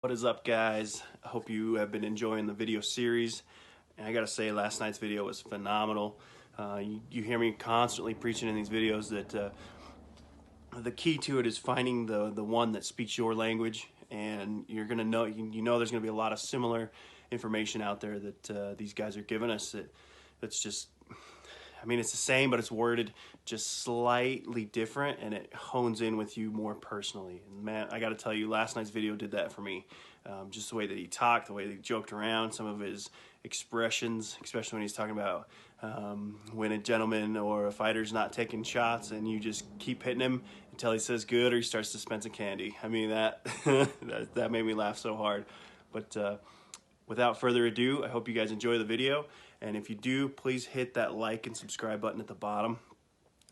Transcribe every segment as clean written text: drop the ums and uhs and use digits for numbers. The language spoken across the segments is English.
What is up, guys? I hope you have been enjoying the video series. And I gotta say, last night's video was phenomenal. You hear me constantly preaching in these videos that the key to it is finding the one that speaks your language, and you're gonna know there's gonna be a lot of similar information out there that these guys are giving us. That's just, I mean, it's the same, but it's worded just slightly different, and it hones in with you more personally. And man, I got to tell you, last night's video did that for me. Just the way that he talked, the way that he joked around, some of his expressions, especially when he's talking about when a gentleman or a fighter's not taking shots, and you just keep hitting him until he says good or he starts dispensing candy. I mean, that that made me laugh so hard. But without further ado, I hope you guys enjoy the video. And if you do, please hit that like and subscribe button at the bottom.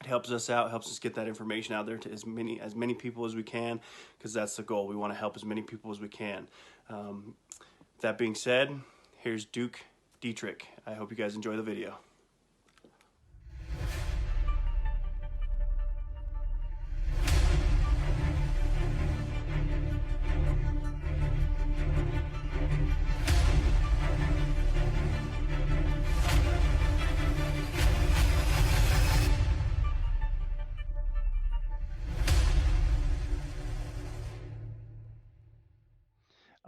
It helps us out, helps us get that information out there to as many people as we can, because that's the goal. We want to help as many people as we can. That being said, here's Dietrich. I hope you guys enjoy the video.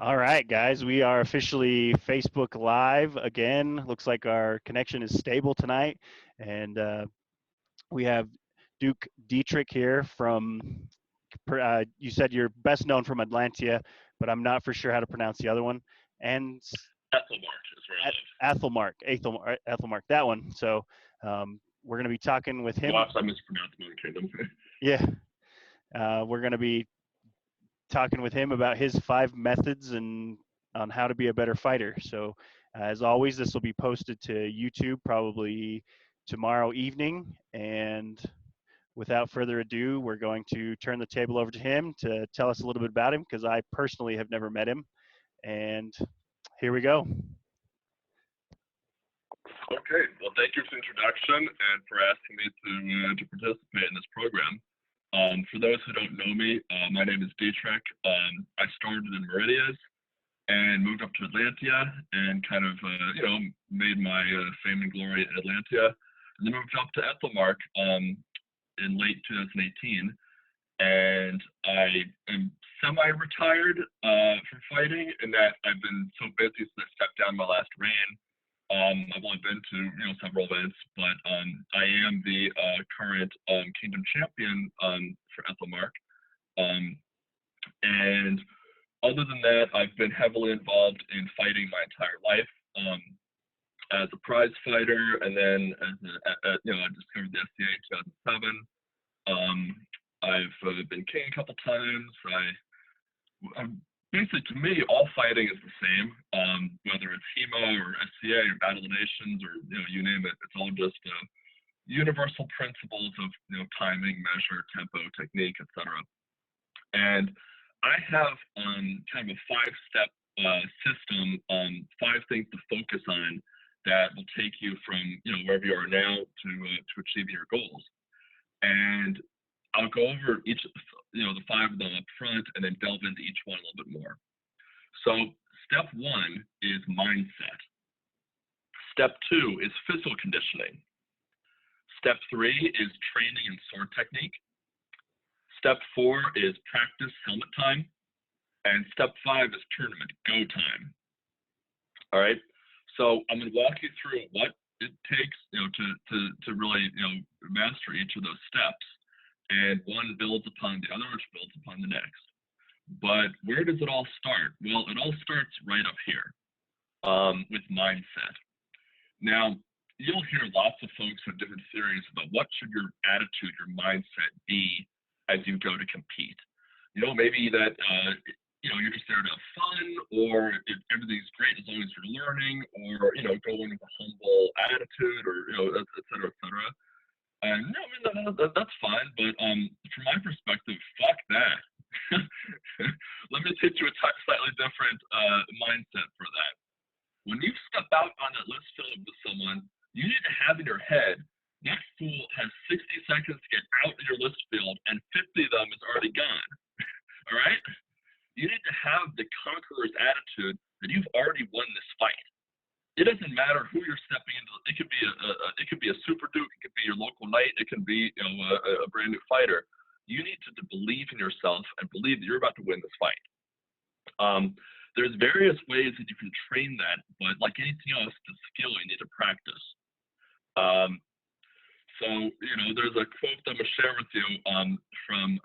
All right, guys, we are officially Facebook Live again. Looks like our connection is stable tonight. And we have Duke Dietrich here from, you said you're best known from Atlantia, but I'm not for sure how to pronounce the other one. And Ethelmark is where I Athelmark, that one. So we're going to be talking with him. live. Lots I mispronounced Mountain Kingdom. Yeah, we're going to be talking with him about his 5 methods and on how to be a better fighter. So, as always, this will be posted to YouTube probably tomorrow evening. And without further ado, we're going to turn the table over to him to tell us a little bit about him, because I personally have never met him. And here we go. Okay, well, thank you for the introduction and for asking me to participate in this program. For those who don't know me, my name is Dietrich. I started in Meridias and moved up to Atlantia and kind of, made my fame and glory in Atlantia. And then moved up to Ethelmark in late 2018. And I am semi-retired from fighting in that I've been so busy since I stepped down my last reign. I've only been to several events, but I am the current Kingdom Champion for Ethelmark. And other than that, I've been heavily involved in fighting my entire life as a prize fighter, and then I discovered the SCA in 2007. I've been king a couple times. Basically, to me, all fighting is the same, whether it's HEMA or SCA or Battle of Nations or you name it. It's all just universal principles of timing, measure, tempo, technique, etc. And I have kind of a 5-step system, 5 things to focus on that will take you from wherever you are now to achieving your goals. And I'll go over each, the 5 of them up front, and then delve into each one a little bit more. So, step 1 is mindset. Step 2 is physical conditioning. Step 3 is training and sword technique. Step 4 is practice helmet time. And step 5 is tournament go time. All right. So I'm going to walk you through what it takes, to really, master each of those steps. And one builds upon the other, which builds upon the next. But where does it all start? Well, it all starts right up here with mindset. Now, you'll hear lots of folks with different theories about what should your attitude, your mindset be as you go to compete. Maybe that, you're just there to have fun, or if everything's great as long as you're learning, or, go in with a humble attitude, or, et cetera, et cetera. And that's fine, but from my perspective, fuck that. Let me take you a slightly different mindset for that. When you step out on that list field with someone, you need to have in your head, that fool has 60 seconds to get out of your list field, and 50 of them is already gone. All right? You need to have the conqueror's attitude that you've already won this fight. It doesn't matter who you're stepping into. It could be a super duke. It could be your local knight. It can be a brand new fighter. You need to believe in yourself and believe that you're about to win this fight. There's various ways that you can train that, but like anything else, it's a skill you need to practice. So there's a quote I'm gonna share with you from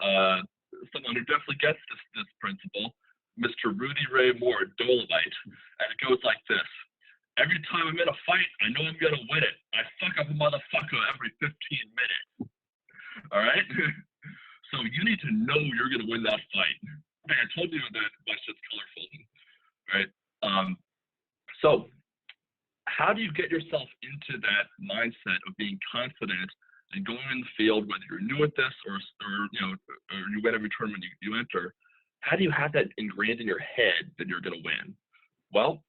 someone who definitely gets this principle, Mr. Rudy Ray Moore, Dolomite, and it goes like this. Every time I'm in a fight, I know I'm gonna win it. I fuck up a motherfucker every 15 minutes. All right? So you need to know you're gonna win that fight. Okay, I told you that my shit's colorful, right? So how do you get yourself into that mindset of being confident and going in the field, whether you're new at this or you win every tournament you enter? How do you have that ingrained in your head that you're gonna win? Well,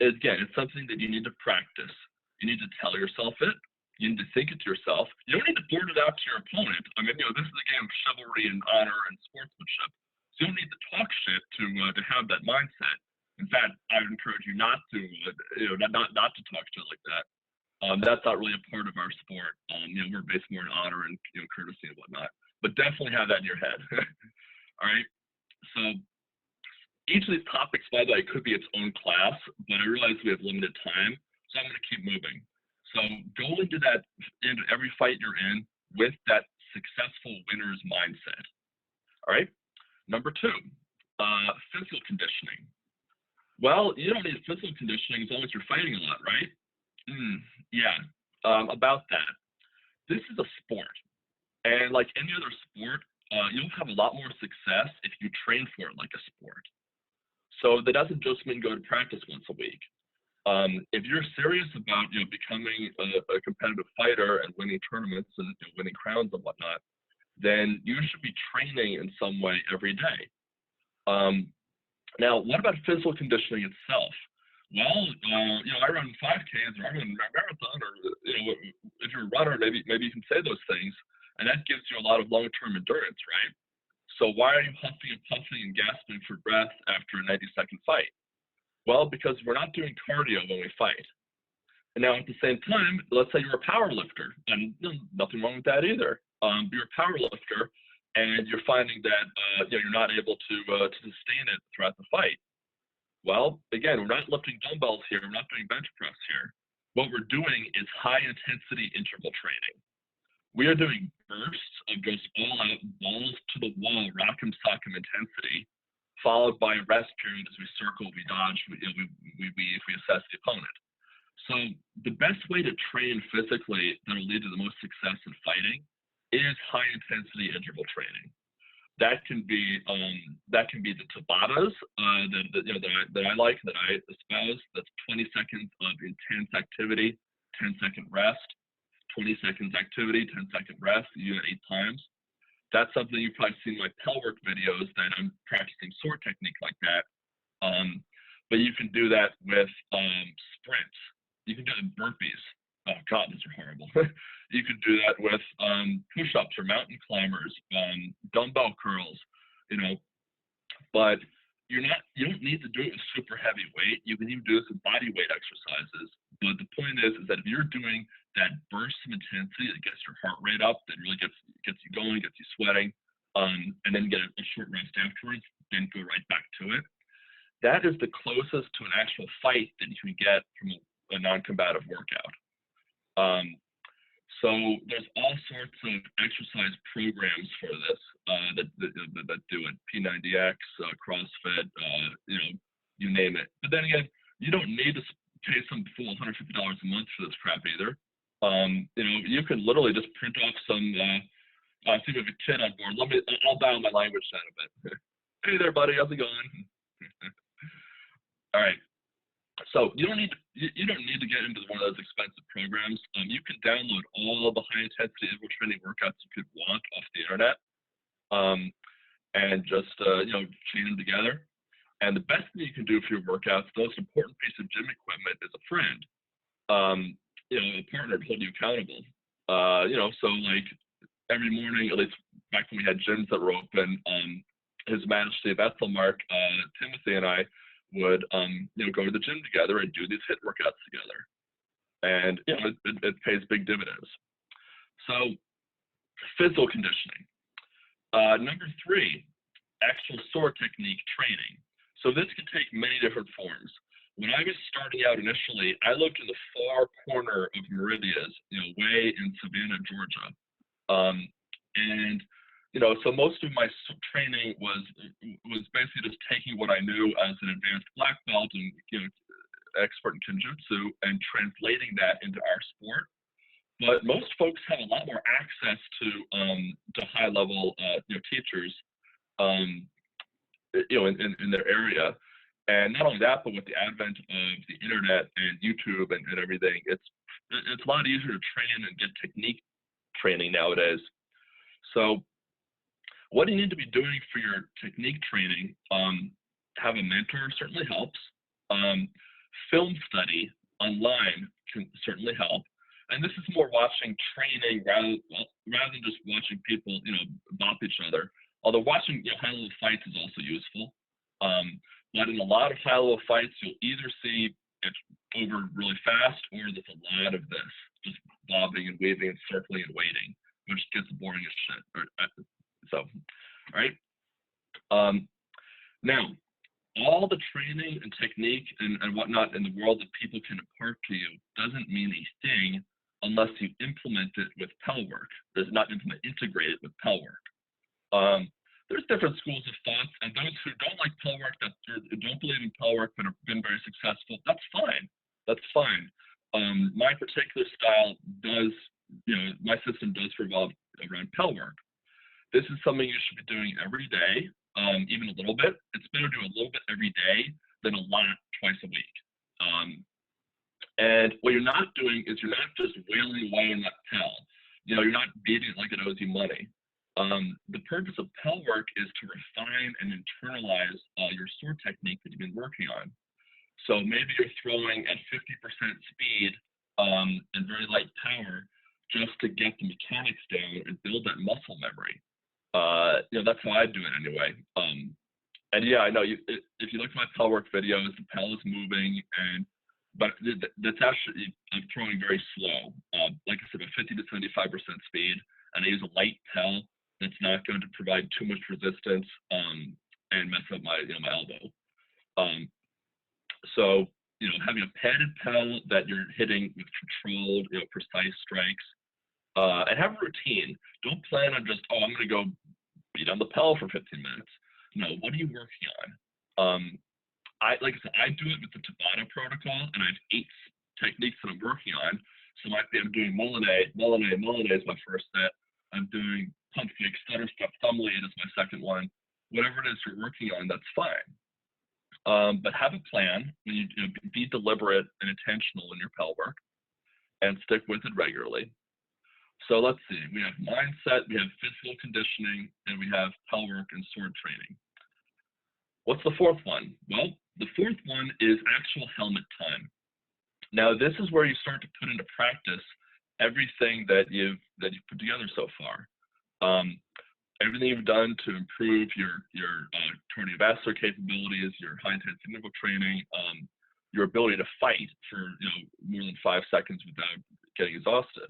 again, it's something that you need to practice. You need to tell yourself it. You need to think it to yourself. You don't need to blurt it out to your opponent. I mean, this is a game of chivalry and honor and sportsmanship. So you don't need to talk shit to have that mindset. In fact, I would encourage you not to, not to talk shit like that. That's not really a part of our sport. We're based more on honor and courtesy and whatnot. But definitely have that in your head. All right. So each of these topics, by the way, could be its own class, but I realize we have limited time, so I'm going to keep moving. So go into every fight you're in with that successful winner's mindset. All right. Number 2, physical conditioning. Well, you don't need physical conditioning as long as you're fighting a lot, right? Yeah. About that. This is a sport, and like any other sport, you'll have a lot more success if you train for it like a sport. So that doesn't just mean go to practice once a week. If you're serious about becoming a competitive fighter and winning tournaments and winning crowns and whatnot, then you should be training in some way every day. Now, what about physical conditioning itself? Well, I run 5Ks or I run a marathon, or if you're a runner, maybe you can say those things, and that gives you a lot of long-term endurance, right? So why are you huffing and puffing and gasping for breath after a 90-second fight? Well, because we're not doing cardio when we fight. And now at the same time, let's say you're a power lifter, and nothing wrong with that either. You're a power lifter, and you're finding that you're not able to sustain it throughout the fight. Well, again, we're not lifting dumbbells here. We're not doing bench press here. What we're doing is high-intensity interval training. We are doing bursts of just all-out, balls to the wall, rock'em sock'em intensity, followed by a rest period as we circle, we dodge, we assess the opponent. So the best way to train physically that will lead to the most success in fighting is high-intensity interval training. That can be the Tabatas that I like, that I espouse. That's 20 seconds of intense activity, 10-second rest. 20 seconds activity, 10-second rest, you do it 8 times. That's something you've probably seen in my Pell work videos that I'm practicing sword technique like that. But you can do that with sprints. You can do it in burpees. Oh God, these are horrible. You can do that with push-ups or mountain climbers, dumbbell curls, but you don't need to do it with super heavy weight. You can even do this with body weight exercises. But the point is that if you're doing that burst of intensity that gets your heart rate up, that really gets you going, gets you sweating, and then get a short rest afterwards, then go right back to it. That is the closest to an actual fight that you can get from a non-combative workout. So there's all sorts of exercise programs for this that do it. P90X, CrossFit, you name it. But then again, you don't need to pay some full $150 a month for this crap either. You can literally just print off some. I think we have a kid on board. I'll dial my language down a bit. Hey there, buddy. How's it going? All right. So you don't need to get into one of those expensive programs. You can download all the high intensity interval training workouts you could want off the internet, and just chain them together. And the best thing you can do for your workouts, the most important piece of gym equipment, is a friend, a partner to hold you accountable. So like every morning, at least back when we had gyms that were open, His Majesty of Ethelmark, Timothy, and I would go to the gym together and do these HIIT workouts together, and it pays big dividends. So physical conditioning. Number 3, actual sword technique training. So this can take many different forms. When I was starting out initially, I lived in the far corner of Meridia's, way in Savannah, Georgia. And so most of my training was basically just taking what I knew as an advanced black belt and expert in Kenjutsu and translating that into our sport. But most folks have a lot more access to high level teachers in their area. And not only that, but with the advent of the internet and YouTube and everything, it's a lot easier to train and get technique training nowadays. So what do you need to be doing for your technique training? Have a mentor certainly helps. Film study online can certainly help. And this is more watching training rather than just watching people, bop each other. Although watching high-level fights is also useful. But in a lot of high-level fights, you'll either see it over really fast or there's a lot of this, just bobbing and weaving and circling and waiting, which gets boring as shit. All right. Now, all the training and technique and whatnot in the world that people can impart to you doesn't mean a thing unless you implement it with Pell work. Does not integrate it with Pell work. There's different schools of thought, and those who don't like Pell work, that don't believe in Pell work, but have been very successful, that's fine. That's fine. My particular style does, my system does revolve around Pell work. This is something you should be doing every day, even a little bit. It's better to do a little bit every day than a lot twice a week. And what you're not doing is you're not just wailing away on that Pell. You're not beating it like it owes you money. The purpose of Pell work is to refine and internalize your sword technique that you've been working on. So maybe you're throwing at 50% speed and very light power just to get the mechanics down and build that muscle memory. That's how I do it anyway. And yeah, I know if you look at my Pell work videos, the Pell is moving, but that's actually, I'm throwing very slow. Like I said, about 50 to 75% speed, and I use a light Pell that's not going to provide too much resistance and mess up my my elbow. So having a padded Pell that you're hitting with controlled precise strikes, and have a routine. Don't plan on just I'm going to go beat on the Pell for 15 minutes. No, what are you working on? Like I said, I do it with the Tabata protocol, and I have 8 techniques that I'm working on. So I'm doing Moliné is my first set. I'm doing pump fake, stutter step, thumb lead is my second one. Whatever it is you're working on, that's fine. But have a plan. When you be deliberate and intentional in your Pell work, and stick with it regularly. So let's see. We have mindset, we have physical conditioning, and we have Pell work and sword training. What's the 4th one? Well, the 4th one is actual helmet time. Now, this is where you start to put into practice everything that you've put together so far. Everything you've done to improve your cardiovascular capabilities, your high intensity interval training, your ability to fight for more than 5 seconds without getting exhausted,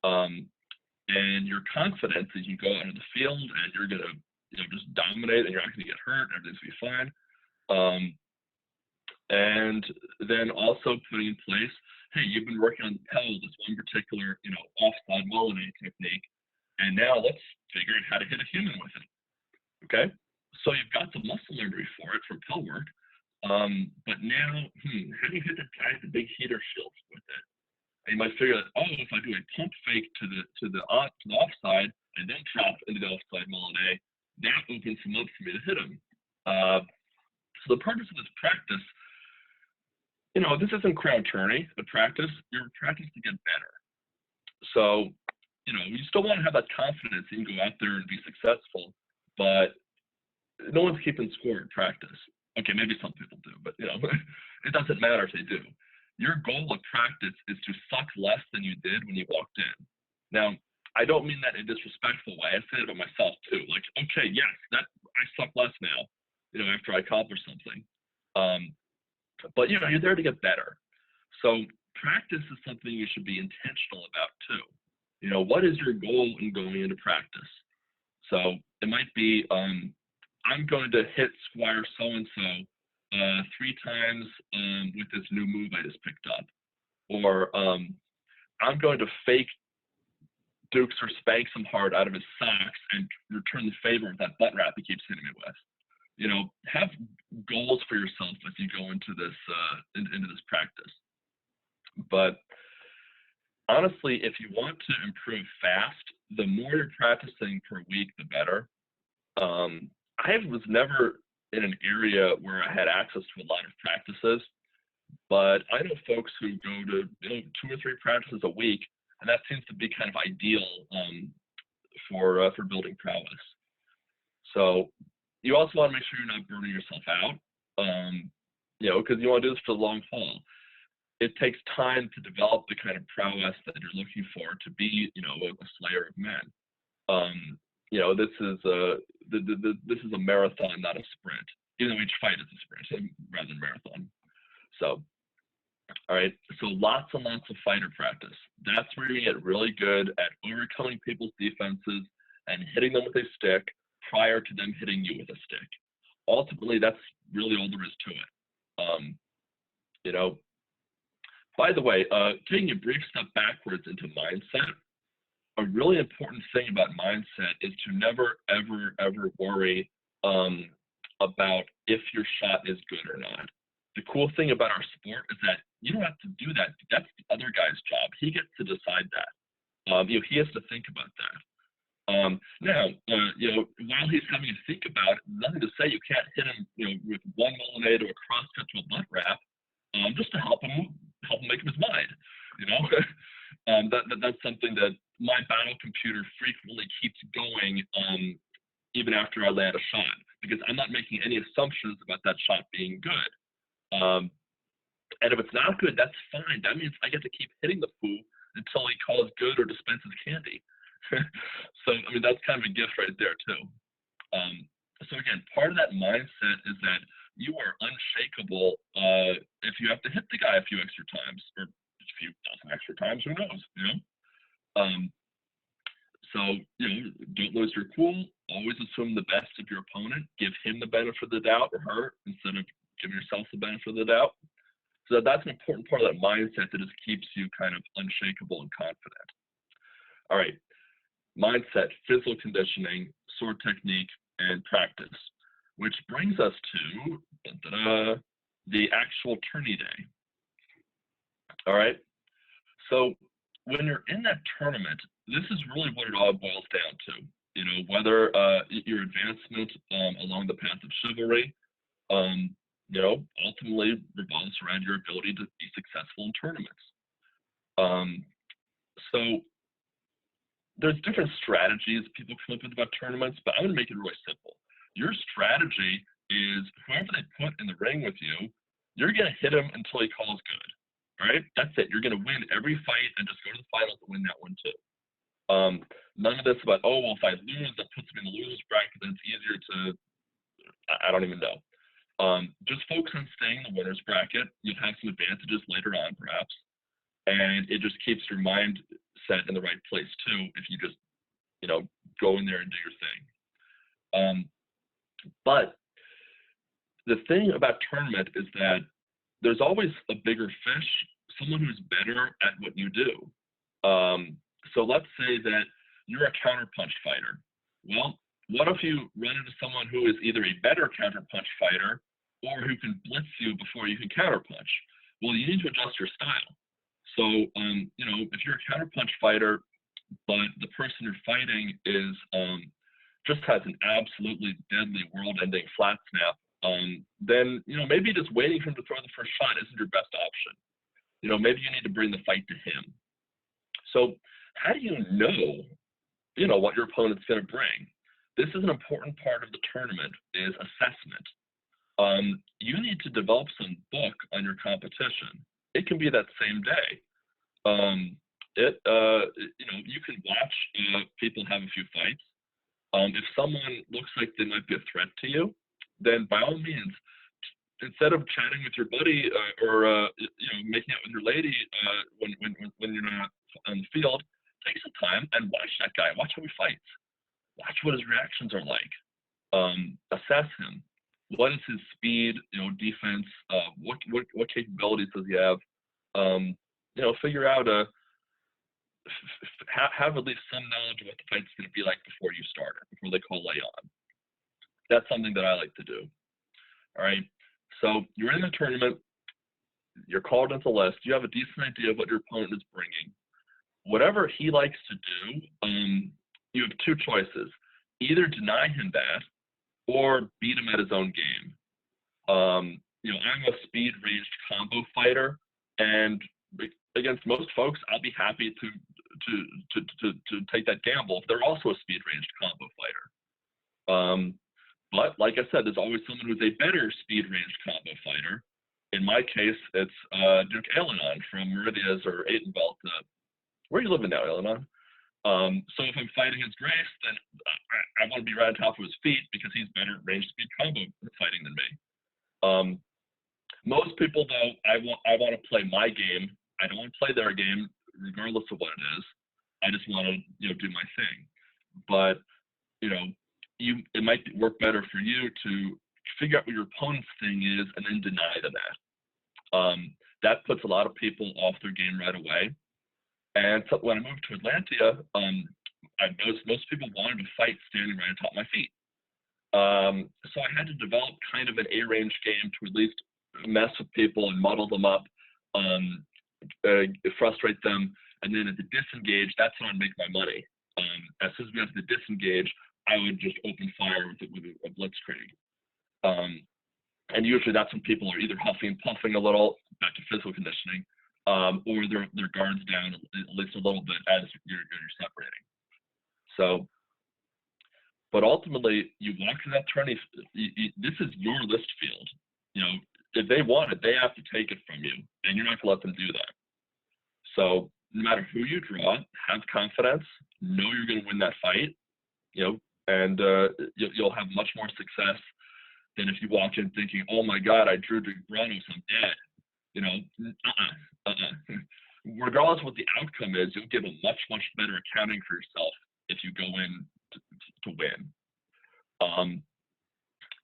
and your confidence that you go out into the field and you're gonna just dominate and you're not gonna get hurt, everything's gonna be fine. And then also putting in place, hey, you've been working on Pell, this one particular, offside Moliné technique, and now let's figure out how to hit a human with it. Okay, so you've got the muscle memory for it for Pell work, but now, how do you hit the guy with the big heater shields with it? And you might figure that, if I do a pump fake to the offside and then drop into the offside Moliné, that opens him up for me to hit him. So the purpose of this practice, this isn't crown tourney, the practice. You're practicing to get better. So, you still want to have that confidence that you can go out there and be successful, but no one's keeping score in practice. Okay, maybe some people do, but it doesn't matter if they do. Your goal of practice is to suck less than you did when you walked in. Now, I don't mean that in a disrespectful way. I say it about myself too. Like, okay, yes, that I suck less now, after I accomplish something. But you're there to get better. So practice is something you should be intentional about too. What is your goal in going into practice? So it might be, I'm going to hit Squire so-and-so 3 times with this new move I just picked up. Or I'm going to fake Dukes or spank him hard out of his socks and return the favor with that butt wrap he keeps hitting me with. Have goals for yourself as you go into this practice. But honestly, if you want to improve fast, the more you're practicing per week, the better. I was never in an area where I had access to a lot of practices, but I know folks who go to 2 or 3 practices a week, and that seems to be kind of ideal for building prowess. So you also want to make sure you're not burning yourself out, because you want to do this for the long haul. It takes time to develop the kind of prowess that you're looking for to be, a slayer of men. This is a marathon, not a sprint. Even though each fight is a sprint rather than marathon. So, all right. So lots and lots of fighter practice. That's where you get really good at overcoming people's defenses and hitting them with a stick prior to them hitting you with a stick. Ultimately, that's really all there is to it. By the way, taking a brief step backwards into mindset, a really important thing about mindset is to never, ever, ever worry about if your shot is good or not. The cool thing about our sport is that you don't have to do that. That's the other guy's job. He gets to decide that. He has to think about that. Now, while he's having to think about it, nothing to say you can't hit him, with one Molinet or a cross cut to a butt wrap, just to help him make up his mind. That's something that my battle computer frequently keeps going, even after I land a shot, because I'm not making any assumptions about that shot being good. And if it's not good, that's fine. That means I get to keep hitting the fool until he calls good or dispenses candy. So, that's kind of a gift right there, too. So, again, part of that mindset is that you are unshakable if you have to hit the guy a few extra times, or a few dozen extra times, who knows, So, don't lose your cool. Always assume the best of your opponent. Give him the benefit of the doubt, or her, instead of giving yourself the benefit of the doubt. So that's an important part of that mindset that just keeps you kind of unshakable and confident. All right, mindset, physical conditioning, sword technique, and practice, which brings us to the actual tourney day. All right, so when you're in that tournament, this is really what it all boils down to. Whether your advancement along the path of chivalry, ultimately revolves around your ability to be successful in tournaments. So there's different strategies people come up with about tournaments, but I'm going to make it really simple. Your strategy is whoever they put in the ring with you, you're going to hit him until he calls good. All right, that's it. You're going to win every fight and just go to the finals and win that one too. None of this about, if I lose, that puts me in the loser's bracket, then it's easier to, I don't even know. Just focus on staying in the winner's bracket. You'll have some advantages later on, perhaps. And it just keeps your mind set in the right place too, if you just, go in there and do your thing. But the thing about tournament is that there's always a bigger fish, someone who's better at what you do. So let's say that you're a counterpunch fighter. Well, what if you run into someone who is either a better counterpunch fighter or who can blitz you before you can counterpunch? Well, you need to adjust your style. So, if you're a counterpunch fighter, but the person you're fighting is just has an absolutely deadly world-ending flat snap, then maybe just waiting for him to throw the first shot isn't your best option. Maybe you need to bring the fight to him. So, how do you know what your opponent's going to bring? This is an important part of the tournament, is assessment. You need to develop some book on your competition. It can be that same day. You can watch people have a few fights. If someone looks like they might be a threat to you, then by all means, instead of chatting with your buddy or making out with your lady when you're not on the field, take some time and watch that guy. Watch how he fights. Watch what his reactions are like. Assess him. What is his speed? Defense. What capabilities does he have? Figure out have at least some knowledge of what the fight's going to be like before you start it, before they call lay on. That's something that I like to do. All right. So you're in the tournament. You're called into the list. You have a decent idea of what your opponent is bringing. Whatever he likes to do, you have two choices. Either deny him that or beat him at his own game. I'm a speed-ranged combo fighter, and against most folks, I'll be happy to take that gamble if they're also a speed-ranged combo fighter. But like I said, there's always someone who's a better speed-ranged combo fighter. In my case, it's Duke Alanon from Meridia's or Aitenvelt. Where are you living now, Alanon? So if I'm fighting against Grace, then I want to be right on top of his feet because he's better range speed combo fighting than me. Most people, though, I want to play my game. I don't want to play their game, regardless of what it is. I just want to do my thing. But it might work better for you to figure out what your opponent's thing is and then deny them that. That puts a lot of people off their game right away. And so when I moved to Atlantia, I noticed most people wanted to fight standing right on top of my feet. So I had to develop kind of an A-range game to at least mess with people and muddle them up, frustrate them, and then at the disengage, that's when I'd make my money. As soon as we got to the disengage, I would just open fire with a blitzkrieg. And usually that's when people are either huffing and puffing a little, back to physical conditioning, or their guards down at least a little bit as you're separating. So, but ultimately, you walk to that tourney. This is your list field. If they want it, they have to take it from you, and you're not going to let them do that. So, no matter who you draw, have confidence. Know you're going to win that fight. And you'll have much more success than if you walk in thinking, "Oh my God, I drew Granos, I'm dead." Regardless of what the outcome is, you'll give a much better accounting for yourself if you go in to win.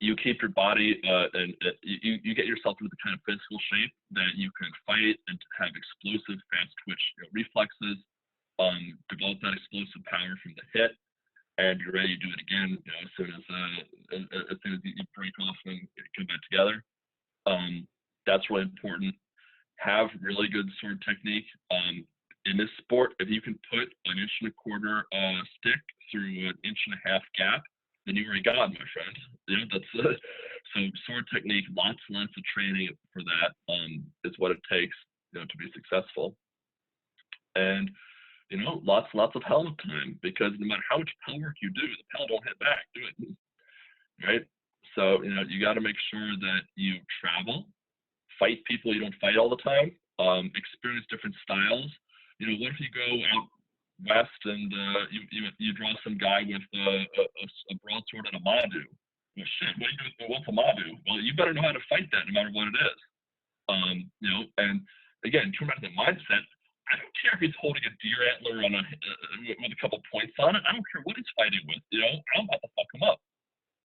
You keep your body and you get yourself into the kind of physical shape that you can fight and have explosive, fast twitch reflexes. Develop that explosive power from the hit, and you're ready to do it again. As soon as you break off and come back together. That's really important. Have really good sword technique. In this sport, if you can put an 1.25 inch stick through an 1.5 inch gap, then you are a god, my friend. That's so sword technique. Lots of training for that is what it takes, to be successful. And lots of helmet time, because no matter how much Pell work you do, the Pell don't hit back, do it, right? So you got to make sure that you travel, fight people you don't fight all the time, experience different styles. What if you go out west and you draw some guy with a broadsword and a Madu? Well, shit, what's a Madu? Well, you better know how to fight that no matter what it is. And again, turn back to the mindset. I don't care if he's holding a deer antler on with a couple points on it. I don't care what he's fighting with. I'm about to fuck him up.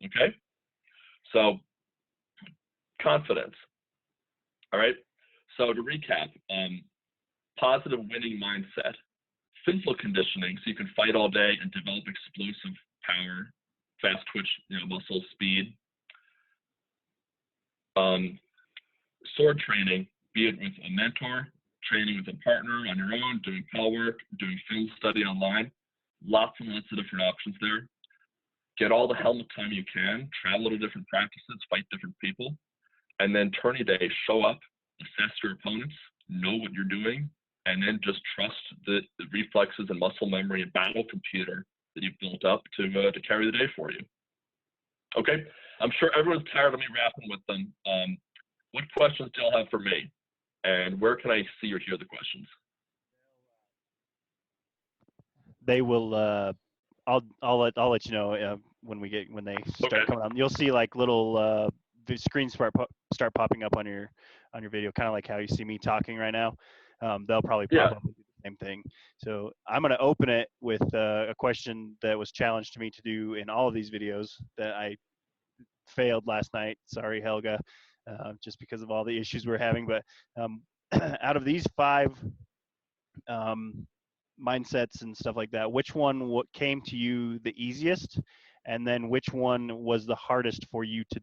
Okay? So, confidence. All right? So, to recap, positive winning mindset, physical conditioning, so you can fight all day and develop explosive power, fast twitch, muscle speed. Sword training, be it with a mentor, training with a partner, on your own, doing Pell work, doing field study online. Lots and lots of different options there. Get all the helmet time you can, travel to different practices, fight different people, and then tourney day, show up, assess your opponents, know what you're doing, and then just trust the reflexes and muscle memory and battle computer that you've built up to carry the day for you. Okay, I'm sure everyone's tired of me rapping with them. What questions do y'all have for me? And where can I see or hear the questions? They will I'll let you know when they start coming on. You'll see like little the screens start popping up on your video, kind of like how you see me talking right now. They'll probably pop up and do the same thing. So I'm going to open it with a question that was challenged to me to do in all of these videos that I failed last night. Sorry, Helga, just because of all the issues we're having. But out of these 5 mindsets and stuff like that, which one came to you the easiest, and then which one was the hardest for you to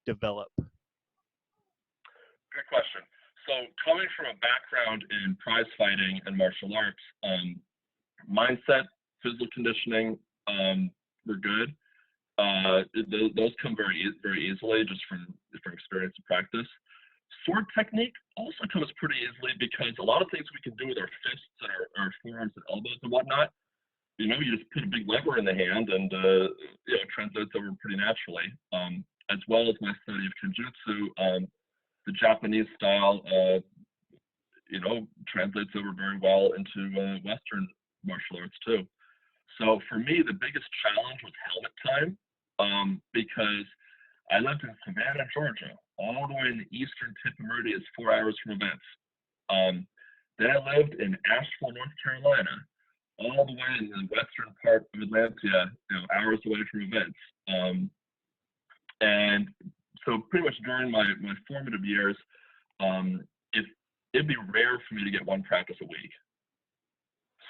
develop? Good question. So coming from a background in prize fighting and martial arts, mindset, physical conditioning were good. Those come very easily just from experience and practice. Sword technique also comes pretty easily because a lot of things we can do with our fists and our forearms and elbows and whatnot, you just put a big lever in the hand and it translates over pretty naturally. As well as my study of Kenjutsu, the Japanese style, translates over very well into Western martial arts too. So for me, the biggest challenge was helmet time, because I lived in Savannah, Georgia, all the way in the eastern tip of Meridian, is 4 hours from events. Then I lived in Asheville, North Carolina, all the way in the western part of Atlanta, hours away from events. And so pretty much during my formative years, it'd be rare for me to get 1 practice a week.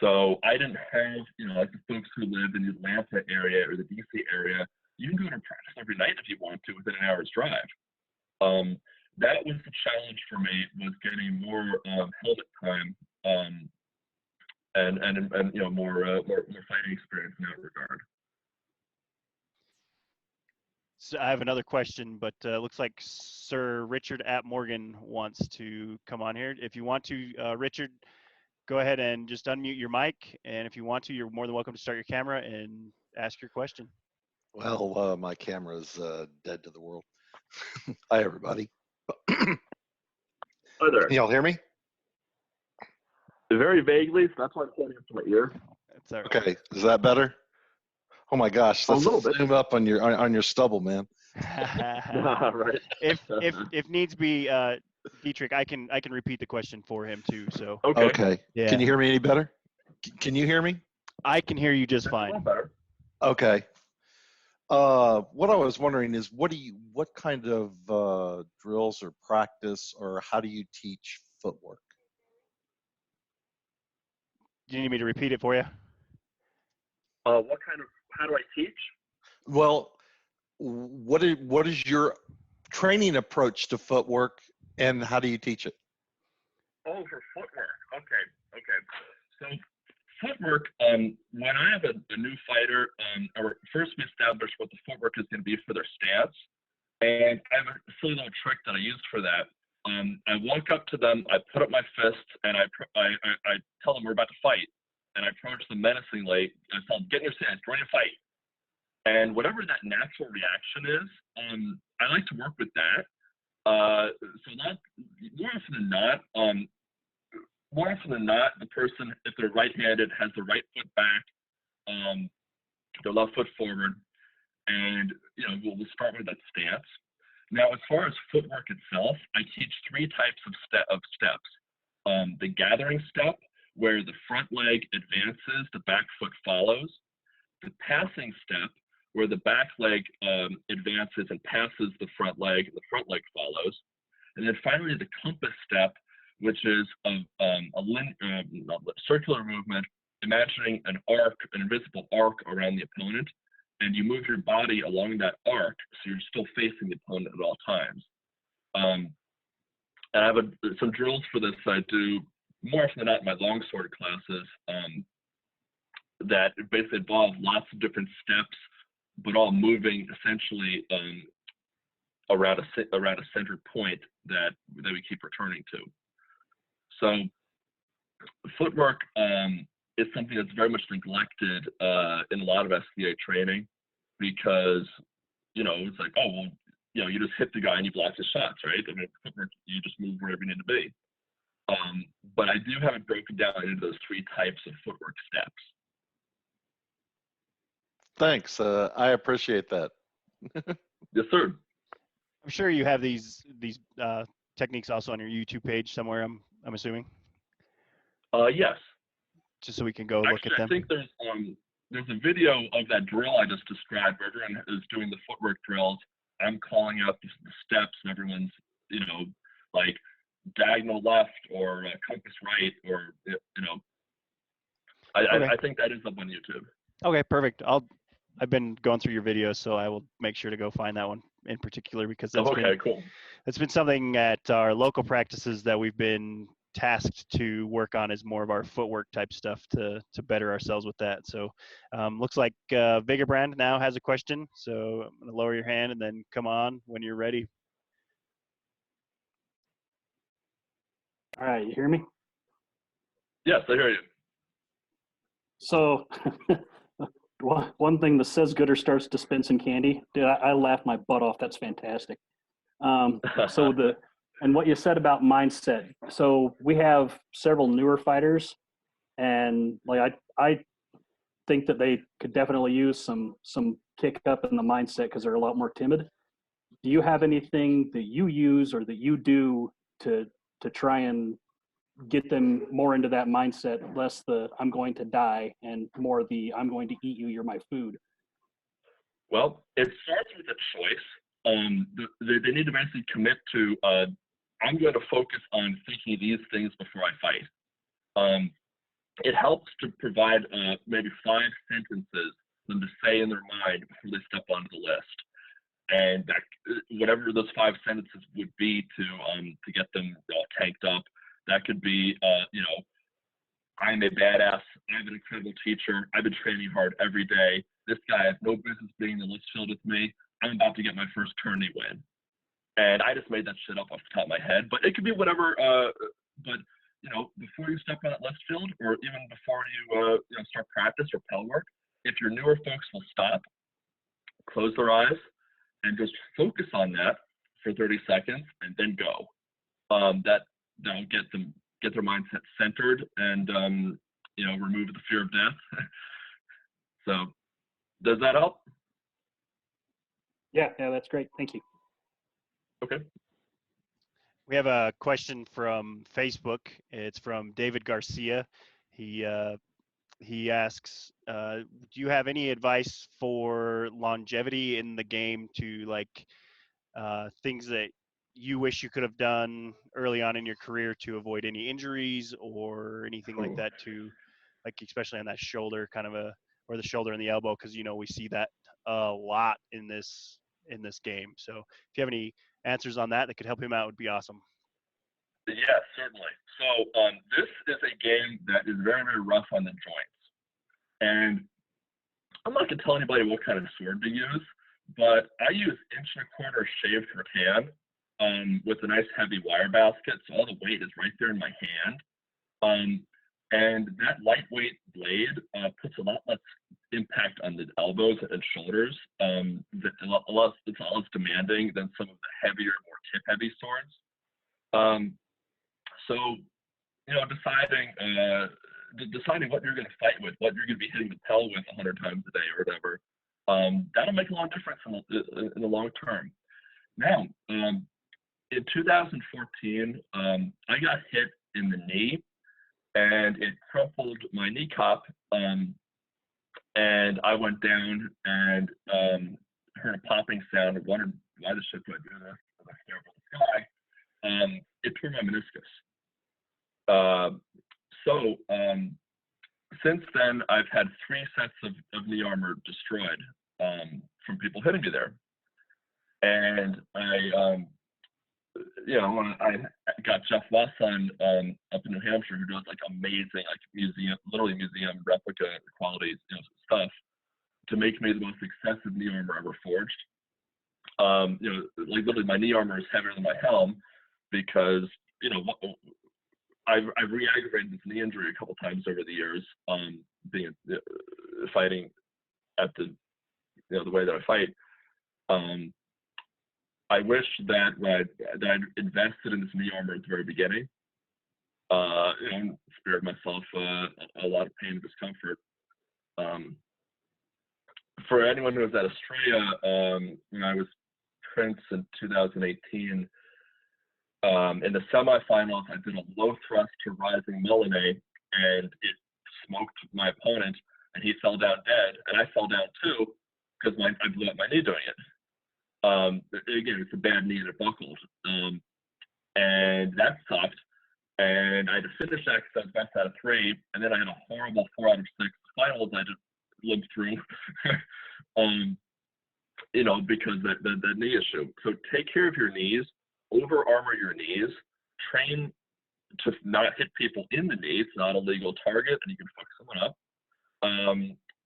So I didn't have, like the folks who live in the Atlanta area or the DC area, you can go to practice every night if you want to within an hour's drive. That was the challenge for me, was getting more helmet time and more fighting experience in that regard. So I have another question, but looks like Sir Richard Morgan wants to come on here. If you want to, Richard, go ahead and just unmute your mic. And if you want to, you're more than welcome to start your camera and ask your question. Well, my camera's dead to the world. Hi, everybody. Hi there. Can y'all hear me? Very vaguely, so that's why I'm pointing up to my ear. That's all right. Okay, is that better? Oh my gosh, let's zoom up on your stubble, man. Right. If needs be, Dietrich, I can repeat the question for him too. So okay. Yeah. Can you hear me any better? Can you hear me? I can hear you just fine. Better. Okay. What I was wondering is, what kind of drills or practice, or how do you teach footwork? Do you need me to repeat it for you? How do I teach? Well, what is your training approach to footwork, and how do you teach it? Oh, for footwork. Okay. So footwork, when I have a new fighter, or first we establish what the footwork is going to be for their stance. And I have a silly little trick that I use for that. I walk up to them, I put up my fists, and I tell them we're about to fight. And I approach them menacingly. I tell them, get in your stance, we're going to fight. And whatever that natural reaction is, I like to work with that. So that, more often than not, the person, if they're right-handed, has the right foot back, their left foot forward, and we'll start with that stance. Now, as far as footwork itself, I teach 3 types of steps. The gathering step, where the front leg advances, the back foot follows. The passing step, where the back leg advances and passes the front leg, and the front leg follows. And then finally, the compass step, which is a circular movement, imagining an invisible arc around the opponent, and you move your body along that arc, so you're still facing the opponent at all times. And I have some drills for this I do more often than not in my longsword classes, that basically involve lots of different steps, but all moving essentially around a center point that we keep returning to. So footwork is something that's very much neglected in a lot of SCA training, because it's like, oh well, you just hit the guy and you block his shots, right? I mean, footwork, you just move wherever you need to be. But I do have it broken down into those 3 types of footwork steps. Thanks. I appreciate that. Yes, sir. I'm sure you have these techniques also on your YouTube page somewhere. I'm assuming, Yes. just so we can go look Actually, at I them. think there's a video of that drill I just described where everyone is doing the footwork drills. I'm calling out the steps, and everyone's, like diagonal left or compass right, or Okay. I think that is up on YouTube. Okay, perfect. I've been going through your videos, so I will make sure to go find that one in particular, because Cool. It's been something at our local practices that we've been tasked to work on, is more of our footwork type stuff to better ourselves with that. So looks like Vigabrand now has a question. So I'm going to lower your hand and then come on when you're ready. All right, you hear me? Yes, I hear you. So one thing that says Gooder starts dispensing candy. Dude, I laughed my butt off. That's fantastic. And what you said about mindset. So we have several newer fighters, and like I think that they could definitely use some kick up in the mindset because they're a lot more timid. Do you have anything that you use or that you do to try and get them more into that mindset, less the I'm going to die and more the I'm going to eat you, you're my food? Well, it starts with a choice. They need to basically commit to, I'm going to focus on thinking these things before I fight. It helps to provide maybe 5 sentences for them to say in their mind before they step onto the list. And that, whatever those 5 sentences would be to get them tanked up, that could be, I'm a badass. I'm an incredible teacher. I've been training hard every day. This guy has no business being in the list field with me. I'm about to get my first tourney win. And I just made that shit up off the top of my head. But it could be whatever. But before you step on that list field, or even before you start practice or Pell work, if your newer folks will stop, close their eyes, and just focus on that for 30 seconds, and then go. That'll get their mindset centered and remove the fear of death. So, does that help? Yeah, that's great. Thank you. Okay. We have a question from Facebook. It's from David Garcia. He asks, do you have any advice for longevity in the game, to things that you wish you could have done early on in your career to avoid any injuries or anything like that, to especially on that shoulder or the shoulder and the elbow, because we see that a lot in this game. So if you have any answers on that could help him out, would be awesome. Yeah, certainly. So this is a game that is very, very rough on the joints. And I'm not going to tell anybody what kind of sword to use, but I use 1.25 inch shaved rattan with a nice heavy wire basket. So all the weight is right there in my hand. And that lightweight blade puts a lot less impact on the elbows and shoulders. It's a lot less demanding than some of the heavier, more tip-heavy swords. So, deciding what you're going to fight with, what you're going to be hitting the Pell with 100 times a day or whatever, that'll make a lot of difference in the long term. Now, in 2014, I got hit in the knee, and it crumpled my kneecap, and I went down and heard a popping sound and wondered, why the shit do I do this? And I stare up at the sky. It tore my meniscus. Since then, I've had 3 sets of knee armor destroyed from people hitting me there. And I got Jeff Wasson up in New Hampshire, who does amazing, museum replica quality stuff, to make me the most expensive knee armor ever forged. Literally my knee armor is heavier than my helm, because I've re-aggravated this knee injury a couple times over the years, fighting at the way that I fight. I wish that I'd invested in this knee armor at the very beginning. Spared myself a lot of pain and discomfort. for anyone who was at SCA, when I was Prince in 2018, in the semifinals, I did a low thrust to rising Molinet, and it smoked my opponent, and he fell down dead, and I fell down too because I blew up my knee doing it. Again, it's a bad knee and it buckled, and that sucked. And I had to finish that because I was best out of 3, and then I had a horrible 4 out of 6 finals I just lived through, you know, because the knee issue. So take care of your knees, over armor your knees, train to not hit people in the knee. It's not a legal target, and you can fuck someone up.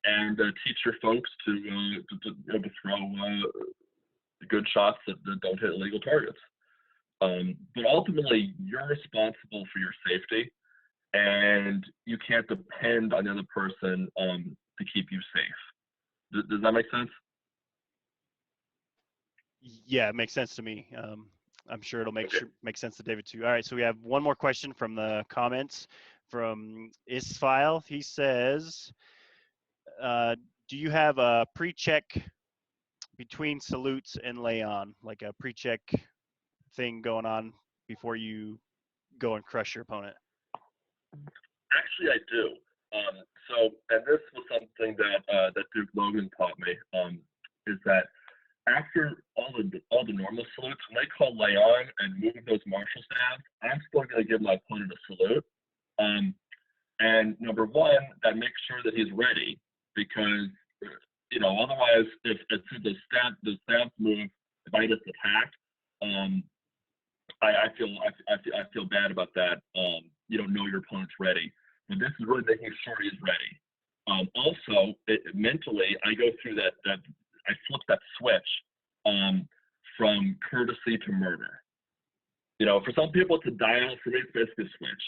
And teach your folks to throw good shots that don't hit illegal targets. But ultimately, you're responsible for your safety, and you can't depend on the other person to keep you safe. Does that make sense? Yeah, it makes sense to me. I'm sure it'll make sense to David too. All right, so we have one more question from the comments from Isfile. He says, do you have a pre-check between salutes and lay-on, like a pre-check thing going on before you go and crush your opponent? Actually, I do. So, and this was something that Duke Logan taught me, is that after all the normal salutes, when I call lay on and move those martial stabs, I'm still going to give my opponent a salute. And number one, that makes sure that he's ready, because you know, otherwise, if as soon as the stabs move, if I just attack, I feel bad about that. You don't know your opponent's ready, but this is really making sure he's ready. Also, mentally, I go through that I flip that switch from courtesy to murder. You know, for some people, it's a dial. For me, it's basically a switch.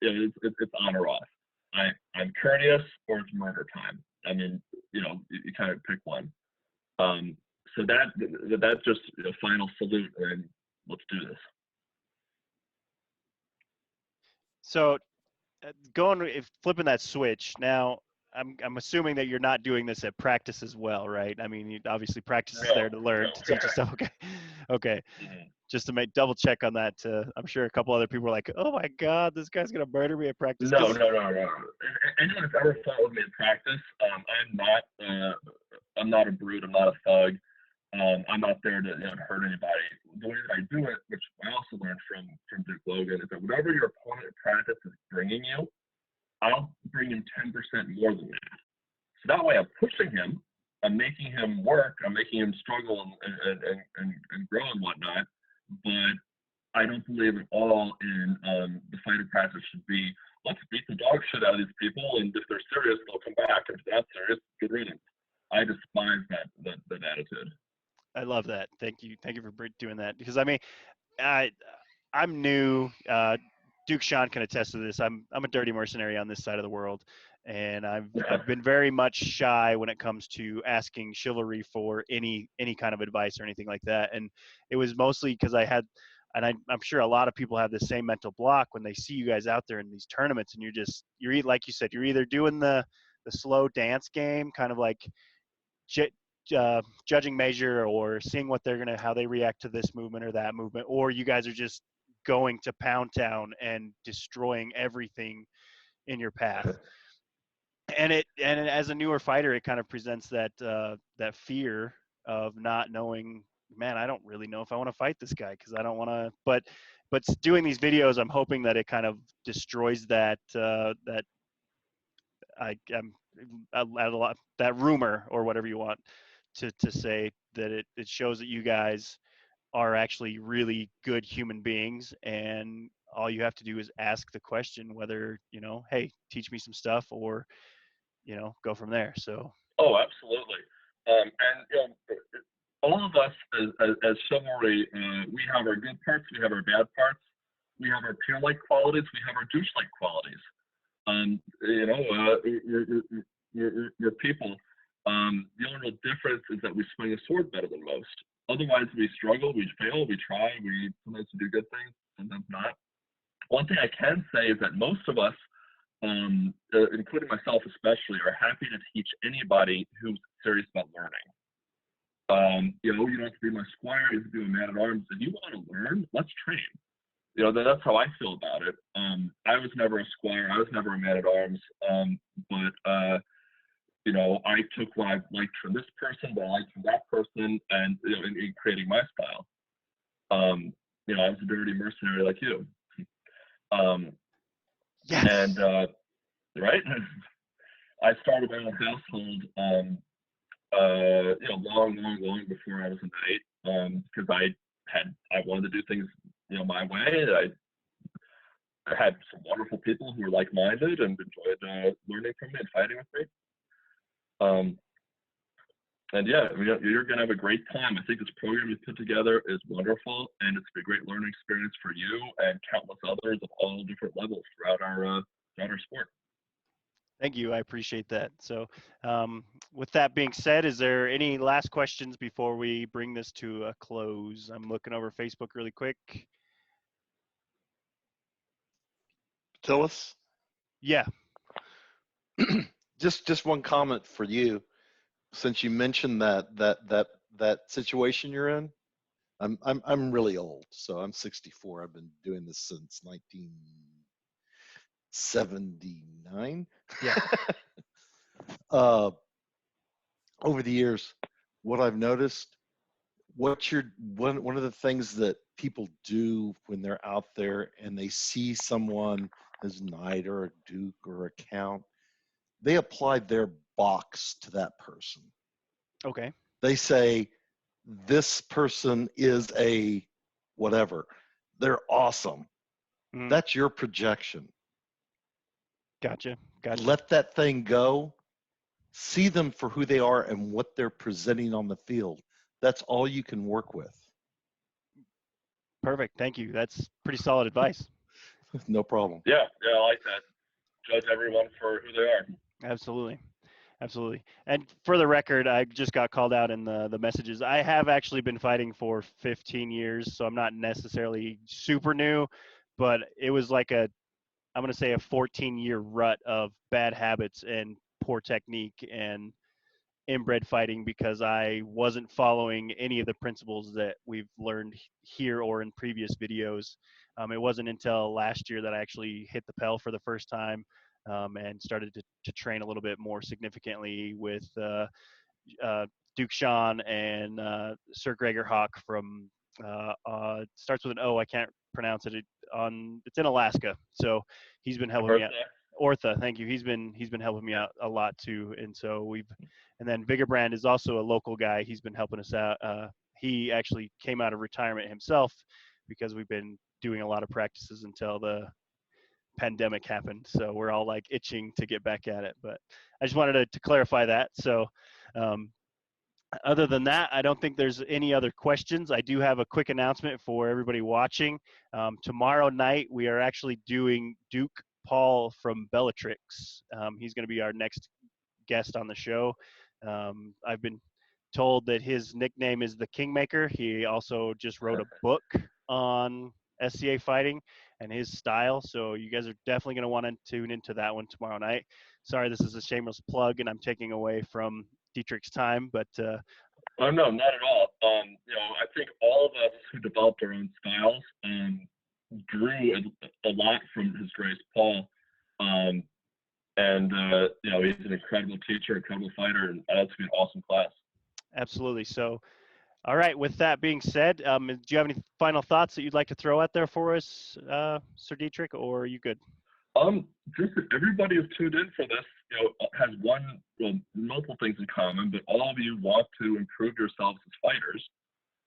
It's on or off. I'm courteous, or it's murder time. I mean, you know, you kind of pick one. So that's just a final salute, and let's do this. So, flipping that switch now. I'm assuming that you're not doing this at practice as well, right? I mean, obviously practice is there to learn, to teach yourself. Okay. Mm-hmm. Just to double check on that. I'm sure a couple other people were like, "Oh my God, this guy's gonna murder me at practice." No. Anyone that's ever fought with me at practice, I'm not a brute. I'm not a thug. I'm not there to hurt anybody. The way that I do it, which I also learned from Duke Logan, is that whatever your opponent at practice is bringing you, I'll bring him 10% more than that. So that way I'm pushing him, I'm making him work, I'm making him struggle and grow and whatnot, but I don't believe at all in the fighter practice should be, let's beat the dog shit out of these people, and if they're serious, they'll come back. If they're not serious, good riddance. I despise that attitude. I love that. Thank you for doing that, because I mean, I'm new. Duke Sean can attest to this. I'm a dirty mercenary on this side of the world, and I've been very much shy when it comes to asking chivalry for any kind of advice or anything like that. And it was mostly because I had, and I'm sure a lot of people have the same mental block when they see you guys out there in these tournaments, and you're like you said, you're either doing the slow dance game, kind of like judging measure, or seeing how they react to this movement or that movement, or you guys are just going to pound town and destroying everything in your path. And as a newer fighter, it kind of presents that fear of not knowing, man, I don't really know if I want to fight this guy, because I don't want to, but doing these videos, I'm hoping that it kind of destroys that that rumor, or whatever you want to say, that it shows that you guys are actually really good human beings, and all you have to do is ask the question, whether, hey, teach me some stuff, or, go from there. So. Oh, absolutely. And all of us as chivalry, we have our good parts, we have our bad parts, we have our peer-like qualities, we have our douche-like qualities. We're people. The only real difference is that we swing a sword better than most. Otherwise, we struggle, we fail, we try, we sometimes do good things, sometimes not. One thing I can say is that most of us, including myself especially, are happy to teach anybody who's serious about learning. You know, you don't have to be my squire, you have to be my man-at-arms. If you want to learn, let's train. You know, that's how I feel about it. I was never a squire, I was never a man-at-arms, but you know, I took what I liked from this person, what I liked from that person, and you know, in creating my style. You know, I was a dirty mercenary like you. Yes. And right, I started my own household. You know, long before I was a knight, because I wanted to do things, you know, my way. I had some wonderful people who were like-minded and enjoyed learning from me and fighting with me. And yeah, I mean, you're going to have a great time. I think this program you put together is wonderful, and it's been a great learning experience for you and countless others of all different levels throughout our sport. Thank you. I appreciate that. So with that being said, is there any last questions before we bring this to a close? I'm looking over Facebook really quick. Tillis, Yeah. just one comment for you, since you mentioned that situation you're in. I'm really old, so I'm 64. I've been doing this since 1979. Yeah. Over the years, what I've noticed, one of the things that people do when they're out there and they see someone as a knight or a duke or a count, they apply their box to that person. Okay. They say, this person is a whatever. They're awesome. Mm, That's your projection. gotcha. Gotcha. Let that thing go. See them for who they are and what they're presenting on the field. That's all you can work with. Perfect. Thank you. That's pretty solid advice. No problem. Yeah, I like that. Judge everyone for who they are. Absolutely. Absolutely. And for the record, I just got called out in the messages. I have actually been fighting for 15 years, so I'm not necessarily super new, but it was like I'm going to say a 14-year rut of bad habits and poor technique and inbred fighting because I wasn't following any of the principles that we've learned here or in previous videos. It wasn't until last year that I actually hit the Pell for the first time and started to train a little bit more significantly with Duke Sean and Sir Gregor Hawk from starts with an O. I can't pronounce it. It's in Alaska, so he's been helping me out. Ortha, thank you. He's been helping me out a lot too, and so and then Vigorbrand is also a local guy. He's been helping us out. He actually came out of retirement himself because we've been doing a lot of practices until the pandemic happened. So we're all like itching to get back at it. But I just wanted to clarify that. So other than that, I don't think there's any other questions. I do have a quick announcement for everybody watching. Tomorrow night, we are actually doing Duke Paul from Bellatrix. He's going to be our next guest on the show. I've been told that his nickname is the Kingmaker. He also just wrote a book on SCA fighting and his style. So you guys are definitely going to want to tune into that one tomorrow night. Sorry, this is a shameless plug and I'm taking away from Dietrich's time, but oh no, not at all. You know, I think all of us who developed our own styles drew a lot from His Grace Paul, and you know, he's an incredible teacher, incredible fighter, and that's gonna be an awesome class. Absolutely. So, all right. With that being said, do you have any final thoughts that you'd like to throw out there for us, Sir Dietrich, or are you good? Just that everybody who's tuned in for this, you know, has multiple things in common, but all of you want to improve yourselves as fighters,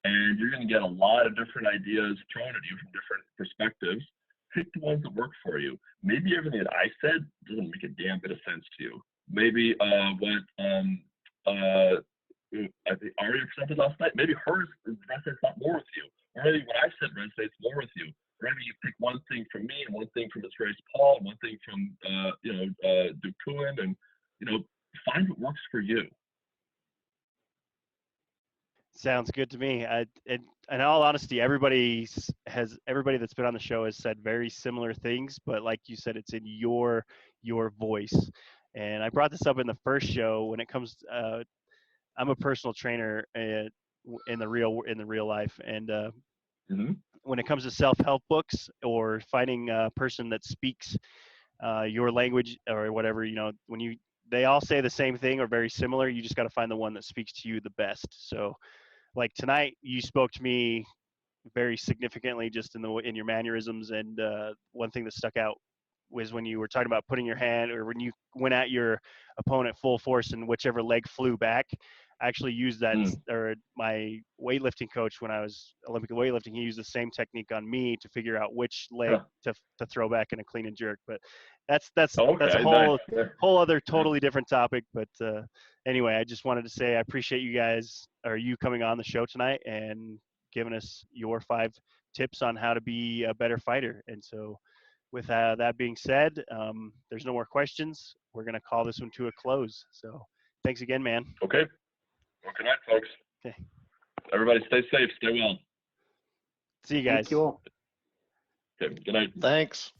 and you're going to get a lot of different ideas thrown at you from different perspectives. Pick the ones that work for you. Maybe everything that I said doesn't make a damn bit of sense to you. Maybe what I think Aria presented last night, maybe hers resonates not more with you, or maybe what I said resonates more with you. Maybe you pick one thing from me and one thing from His Grace Paul, and one thing from Duke Kuhn, and you know, find what works for you. Sounds good to me. In all honesty, everybody that's been on the show has said very similar things, but like you said, it's in your voice. And I brought this up in the first show when it comes I'm a personal trainer in the real life, and when it comes to self-help books or finding a person that speaks your language or whatever, they all say the same thing or very similar. You just got to find the one that speaks to you the best. So like tonight, you spoke to me very significantly just in your mannerisms, and one thing that stuck out was when you were talking about putting your hand, or when you went at your opponent full force and whichever leg flew back. I actually used that, or my weightlifting coach when I was Olympic weightlifting, he used the same technique on me to figure out which leg to throw back in a clean and jerk. But that's a whole other totally different topic. But anyway, I just wanted to say I appreciate you guys, or you coming on the show tonight and giving us your 5 tips on how to be a better fighter. And so with that being said, there's no more questions. We're going to call this one to a close. So thanks again, man. Okay. Well, good night, folks. Okay. Everybody stay safe, stay well. See you guys. Thank you all. Okay, good night. Thanks.